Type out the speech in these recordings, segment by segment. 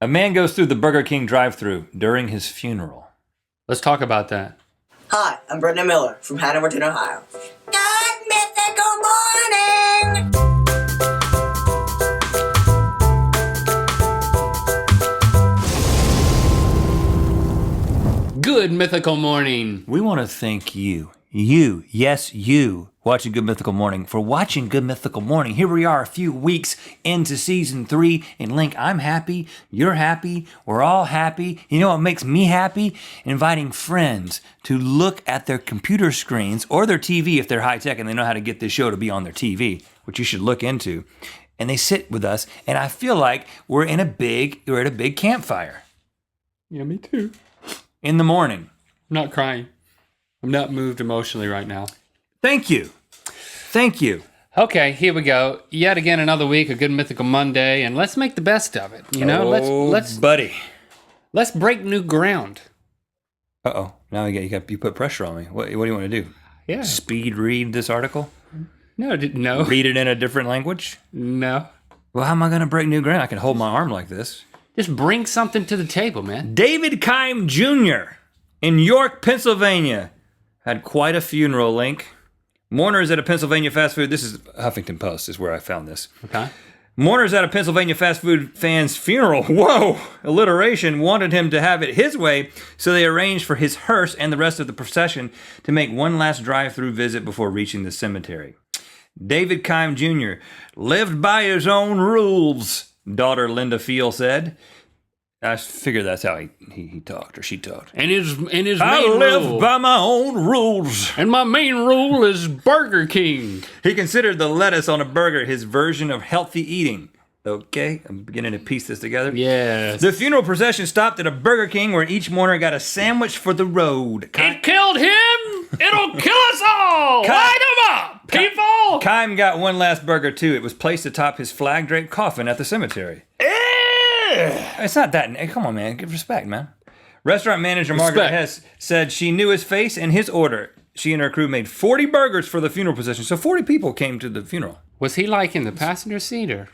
A man goes through the Burger King drive-thru during his funeral. Let's talk about that. Hi, I'm Brendan Miller from Hanoverton, Ohio. Good mythical morning! Good mythical morning. We want to thank you, yes, you, watching Good Mythical Morning, for watching Good Mythical Morning. Here we are a few weeks into season 3, and Link, I'm happy, you're happy, we're all happy. You know what makes me happy? Inviting friends to look at their computer screens or their TV if they're high tech and they know how to get this show to be on their TV, which you should look into. And they sit with us, and I feel like we're at a big campfire. Yeah, me too. In the morning. I'm not crying. I'm not moved emotionally right now. Thank you. Thank you. Okay, here we go. Yet again, another week, a good mythical Monday, and let's make the best of it. You know, let's break new ground. Uh-oh. Now you put pressure on me. What do you want to do? Yeah. Speed read this article? No. Read it in a different language? No. Well, how am I going to break new ground? I can hold my arm like this. Just bring something to the table, man. David Keim Jr. in York, Pennsylvania, had quite a funeral, Link. Mourners at a Pennsylvania fast food, this is Huffington Post is where I found this. Okay. Mourners at a Pennsylvania fast food fan's funeral, whoa, alliteration, wanted him to have it his way, so they arranged for his hearse and the rest of the procession to make one last drive-through visit before reaching the cemetery. David Keim Jr. lived by his own rules, daughter Linda Field said. I figured that's how he talked or she talked. And his main I live rule. by my own rules. And my main rule is Burger King. He considered the lettuce on a burger his version of healthy eating. Okay, I'm beginning to piece this together. Yes. The funeral procession stopped at a Burger King where each mourner got a sandwich for the road. It killed him. It'll kill us all. Light him up, people. Keim got one last burger too. It was placed atop his flag-draped coffin at the cemetery. It's not that. Come on, man. Give respect, man. Restaurant manager Margaret Hess said she knew his face and his order. She and her crew made 40 burgers for the funeral procession. So 40 people came to the funeral. Was he like in the passenger seat or?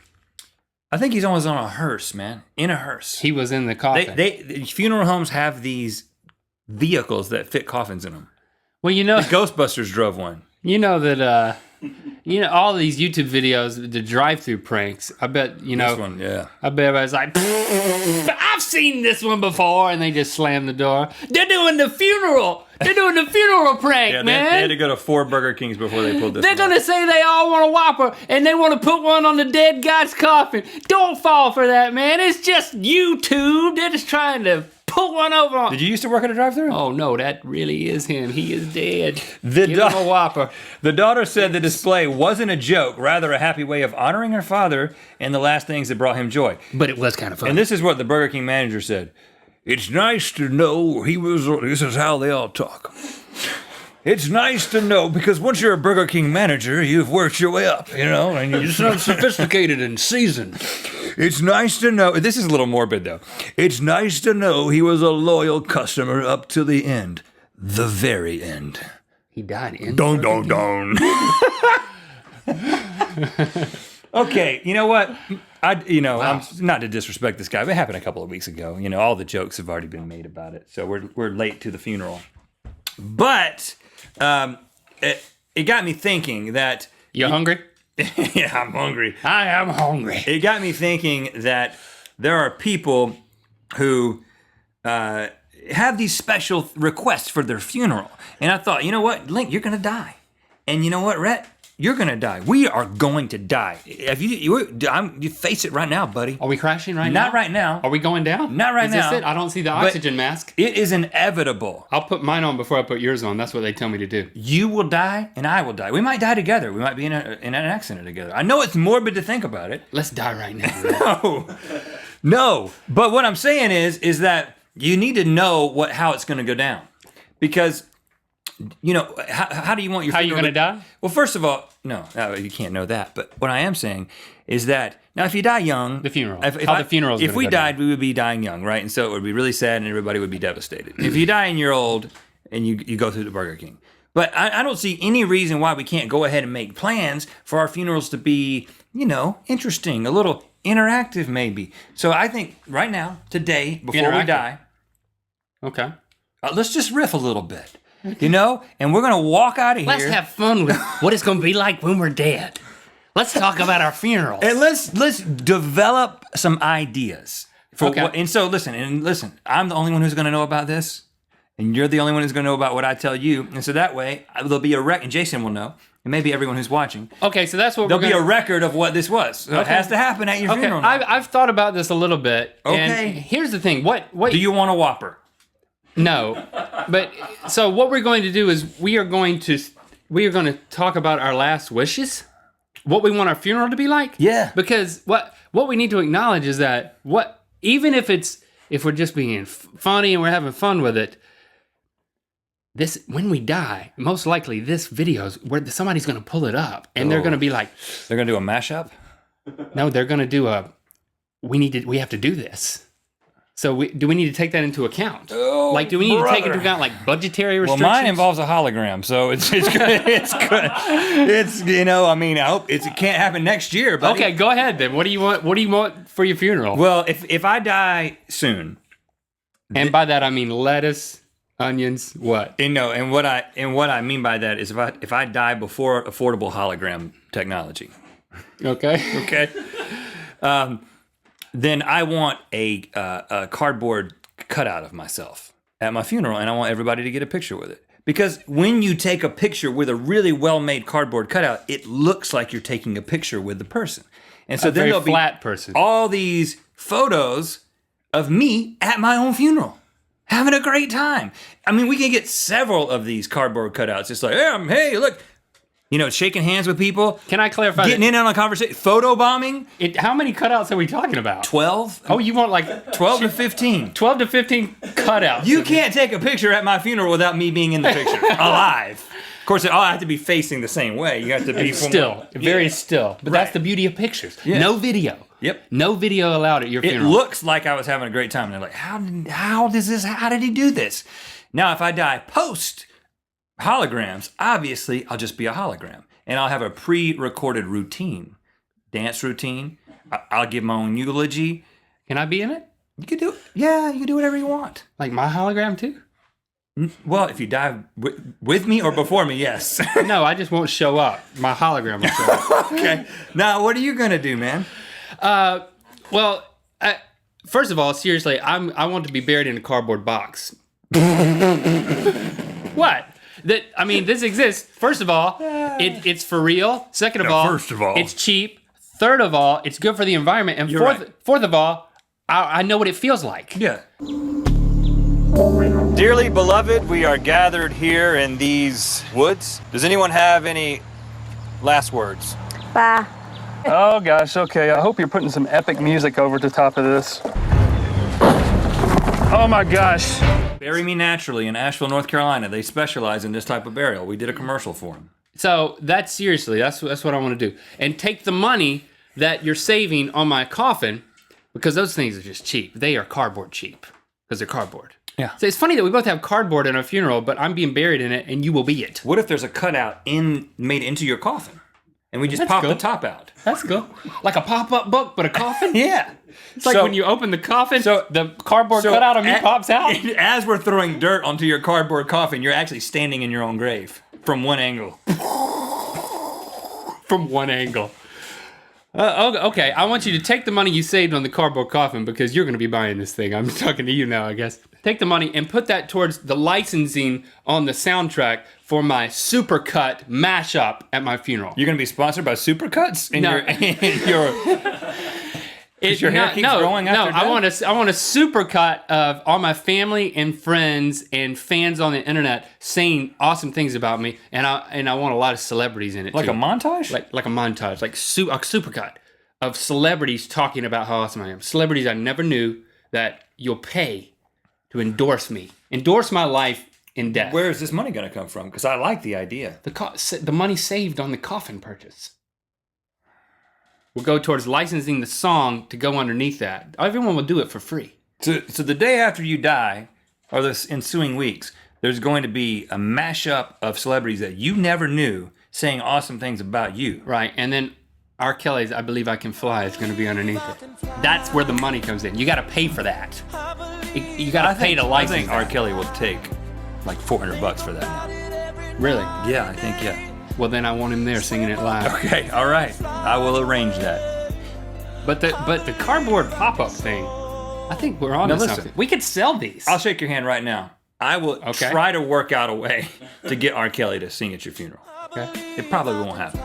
I think he's always on a hearse, man. In a hearse. He was in the coffin. The funeral homes have these vehicles that fit coffins in them. Well, you know, the Ghostbusters drove one. You know that, all these YouTube videos, the drive-through pranks. I bet, This one, yeah. I bet everybody's like, I've seen this one before, and they just slam the door. They're doing the funeral. They're doing the funeral prank, Yeah, man. They had to go to 4 Burger Kings before they pulled this They're one going to say they all want a Whopper, and they want to put one on the dead guy's coffin. Don't fall for that, man. It's just YouTube. They're just trying to pull one over on. Did you used to work at a drive-thru? Oh, no, that really is him. He is dead. Give him a Whopper. The daughter said the display wasn't a joke, rather a happy way of honoring her father and the last things that brought him joy. But it was kind of fun. And this is what the Burger King manager said. It's nice to know this is how they all talk. It's nice to know, because once you're a Burger King manager, you've worked your way up, and you sound sophisticated and seasoned. It's nice to know, this is a little morbid though. It's nice to know he was a loyal customer up to the end. The very end. He died in Don. Okay, you know what? I'm not to disrespect this guy, but it happened a couple of weeks ago. All the jokes have already been made about it, so we're late to the funeral. But it got me thinking that you hungry? Yeah, I'm hungry. I am hungry. It got me thinking that there are people who have these special requests for their funeral, and I thought, you know what, Link, you're gonna die, and you know what, Rhett. You're going to die. We are going to die. If you face it right now, buddy. Are we crashing right now? Not right now. Are we going down? Not right now. Is this it? I don't see the oxygen mask. It is inevitable. I'll put mine on before I put yours on. That's what they tell me to do. You will die, and I will die. We might die together. We might be in an accident together. I know it's morbid to think about it. Let's die right now. No. But what I'm saying is that you need to know how it's going to go down, because. How do you want your funeral? How are you going to die? Well, first of all, no, you can't know that. But what I am saying is that now, if you die young, the funeral. If we died, we would be dying young, right? And so it would be really sad, and everybody would be devastated. If you die and you're old, and you go through the Burger King, but I don't see any reason why we can't go ahead and make plans for our funerals to be, interesting, a little interactive maybe. So I think right now, today, before we die, Okay. let's just riff a little bit, you know? And we're going to walk out of here. Let's have fun with what it's going to be like when we're dead. Let's talk about our funerals. And let's develop some ideas. Okay. And so listen, I'm the only one who's going to know about this. And you're the only one who's going to know about what I tell you. And so that way, there'll be a record, and Jason will know, and maybe everyone who's watching. Okay, so that's what There'll be a record of what this was. So it has to happen at your Okay, funeral. now. I've thought about this a little bit. Okay. And here's the thing. What Do you want a Whopper? No. But so what we're going to do is we are going to talk about our last wishes. What we want our funeral to be like. Yeah. Because what we need to acknowledge is that even if we're just being funny and we're having fun with it, this, when we die, most likely this video's where somebody's going to pull it up and they're going to be like, They're going to do a mashup? no, they're going to do we have to do this. So do we need to take that into account? Oh, like, do we need to take brother. into account like budgetary Well, restrictions? mine involves a hologram, so it's good. It's good. It's, you know, I mean, I hope it can't happen next year, buddy. Okay, go ahead then. What do you want for your funeral? Well, if I die soon, and by that I mean lettuce, onions, what? and what I mean by that is if I die before affordable hologram technology, Okay. then I want a cardboard cutout of myself at my funeral, and I want everybody to get a picture with it. Because when you take a picture with a really well-made cardboard cutout, it looks like you're taking a picture with the person. And so A then very there'll be flat person. all these photos of me at my own funeral, having a great time. I mean, we can get several of these cardboard cutouts. It's like, hey, look, you know, shaking hands with people. Can I clarify? Getting in on a conversation. Photo bombing. How many cutouts are we talking about? 12. Oh, you want like 12 to 15. 12 to 15 cutouts. You can't take a picture at my funeral without me being in the picture, alive. Of course, it all have to be facing the same way. You have to be very still. But that's Right. the beauty of pictures. Yeah. No video. Yep. No video allowed at your It funeral. looks like I was having a great time. And they're like, how did he do this? Now, if I die post holograms, obviously I'll just be a hologram. And I'll have a pre-recorded routine, dance routine. I'll give my own eulogy. Can I be in it? You can do it. Yeah, you can do whatever you want. Like my hologram too? Well, if you die with me or before me, yes. No, I just won't show up. My hologram will show up. Okay. Now, what are you going to do, man? Well, first of all, seriously, I want to be buried in a cardboard box. What? This exists. First of all, it's for real. Second of all, it's cheap. Third of all, it's good for the environment. And fourth of all, I know what it feels like. Yeah. Dearly beloved, we are gathered here in these woods. Does anyone have any last words? Bye. Oh gosh, okay. I hope you're putting some epic music over the top of this. Oh my gosh. Bury Me Naturally in Asheville, North Carolina. They specialize in this type of burial. We did a commercial for them. So that's what I want to do. And take the money that you're saving on my coffin, because those things are just cheap. They are cardboard cheap because they're cardboard. Yeah. So it's funny that we both have cardboard in our funeral, but I'm being buried in it and you will be it. What if there's a cutout made into your coffin? And we just That's pop cool. the top out. That's cool. Like a pop-up book, but a coffin? Yeah. It's like when you open the coffin, the cardboard cutout of me pops out. As we're throwing dirt onto your cardboard coffin, you're actually standing in your own grave from one angle. From one angle. Okay, I want you to take the money you saved on the cardboard coffin because you're going to be buying this thing. I'm talking to you now, I guess. Take the money and put that towards the licensing on the soundtrack for my supercut mashup at my funeral. You're going to be sponsored by Supercuts? Your hair keeps growing after death? I want a supercut of all my family and friends and fans on the internet saying awesome things about me, and I want a lot of celebrities in it Like too. a montage? Like a montage, like a supercut of celebrities talking about how awesome I am. Celebrities I never knew that you'll pay to endorse me, endorse my life in death. Where is this money going to come from? Because I like the idea. The money saved on the coffin purchase will go towards licensing the song to go underneath that. Everyone will do it for free. So the day after you die, or the ensuing weeks, there's going to be a mashup of celebrities that you never knew saying awesome things about you. Right, and then R. Kelly's I Believe I Can Fly is going to be underneath it. That's where the money comes in. You got to pay for that. You got to pay to I license. think R. Kelly will take like $400 for that now. Really? Yeah, I think, yeah. Well, then I want him there singing it live. Okay, all right. I will arrange that. But the cardboard pop-up thing, I think we're on to listen. something. We could sell these. I'll shake your hand right now. I will try to work out a way to get R. Kelly to sing at your funeral. Okay. It probably won't happen.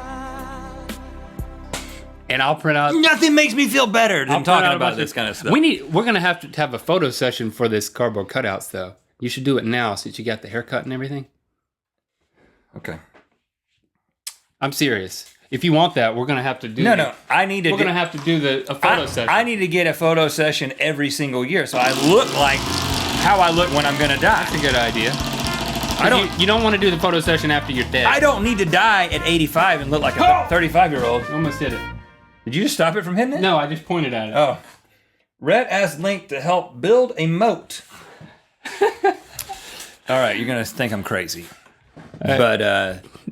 And I'll print out. Nothing makes me feel better than I'll print out talking a about bunch this kind of stuff. We're gonna have to have a photo session for this cardboard cutouts, though. You should do it now since you got the haircut and everything. Okay. I'm serious. If you want that, we're gonna have to do. No. I need to. We're gonna have to do a photo session. I need to get a photo session every single year, so I look like how I look when I'm gonna die. That's a good idea. You don't want to do the photo session after you're dead. I don't need to die at 85 and look like a 35-year-old. Almost hit it. Did you just stop it from hitting it? No, I just pointed at it. Oh. Rhett asked Link to help build a moat. All right, you're going to think I'm crazy. But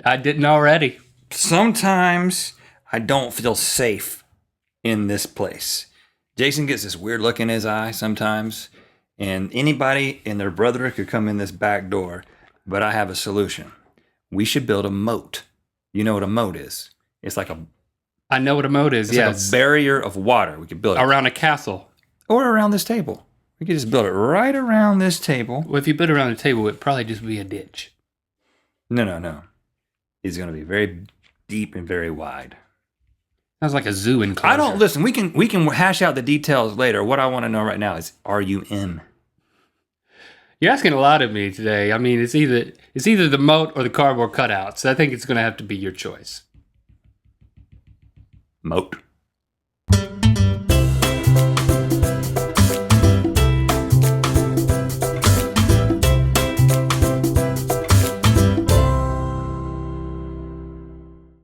I didn't already. sometimes I don't feel safe in this place. Jason gets this weird look in his eye sometimes, and anybody and their brother could come in this back door, but I have a solution. We should build a moat. You know what a moat is? It's like I know what a moat is, it's like a barrier of water. We could build it. Around a castle. Or around this table. We could just build it right around this table. Well, if you put it around the table, it'd probably just be a ditch. No. It's going to be very deep and very wide. Sounds like a zoo enclosure. I don't listen. We can hash out the details later. What I want to know right now is, are you in? You're asking a lot of me today. I mean, it's either the moat or the cardboard cutouts. I think it's going to have to be your choice. Moat.